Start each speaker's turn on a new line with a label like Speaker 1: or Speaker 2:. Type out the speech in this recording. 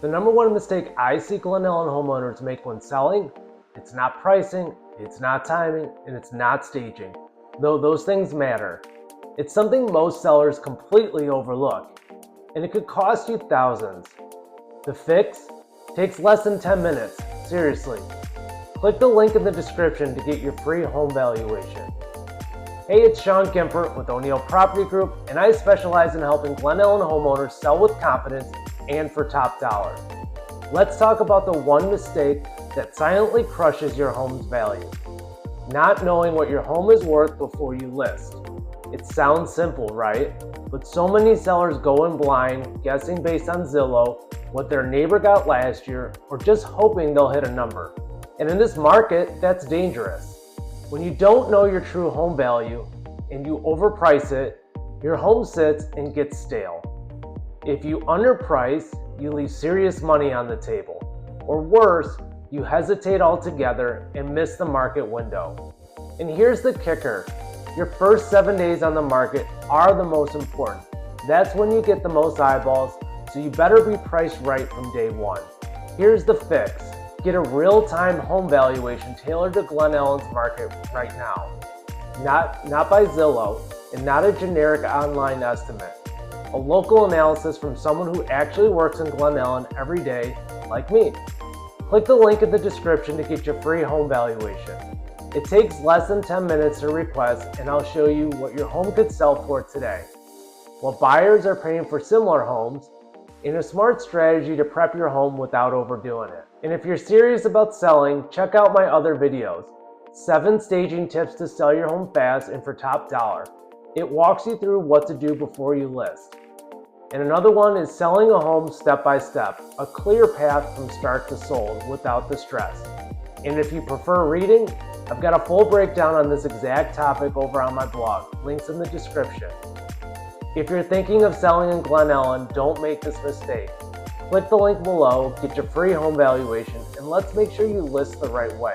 Speaker 1: The number one mistake I see Glen Ellyn homeowners make when selling, it's not pricing, it's not timing, and it's not staging. Though those things matter. It's something most sellers completely overlook, and it could cost you thousands. The fix takes less than 10 minutes, seriously. Click the link in the description to get your free home valuation. Hey, it's Gimpert with NeilPropertyGroup, and I specialize in helping Glen Ellyn homeowners sell with confidence and for top dollar. Let's talk about the one mistake that silently crushes your home's value. Not knowing what your home is worth before you list. It sounds simple, right? But so many sellers go in blind, guessing based on Zillow, what their neighbor got last year, or just hoping they'll hit a number. And in this market, that's dangerous. When you don't know your true home value and you overprice it, your home sits and gets stale. If you underprice, you leave serious money on the table. Or worse, you hesitate altogether and miss the market window. And here's the kicker. Your first 7 days on the market are the most important. That's when you get the most eyeballs, so you better be priced right from day one. Here's the fix. Get a real-time home valuation tailored to Glen Ellyn's market right now. Not by Zillow, and not a generic online estimate. A local analysis from someone who actually works in Glen Ellyn every day, like me. Click the link in the description to get your free home valuation. It takes less than 10 minutes to request, and I'll show you what your home could sell for today. While buyers are paying for similar homes, in a smart strategy to prep your home without overdoing it. And if you're serious about selling, check out my other videos. 7 staging tips to sell your home fast and for top dollar. It walks you through what to do before you list. And another one is selling a home step by step, a clear path from start to sold without the stress. And if you prefer reading, I've got a full breakdown on this exact topic over on my blog, links in the description. If you're thinking of selling in Glen Ellyn, don't make this mistake. Click the link below, get your free home valuation, and let's make sure you list the right way.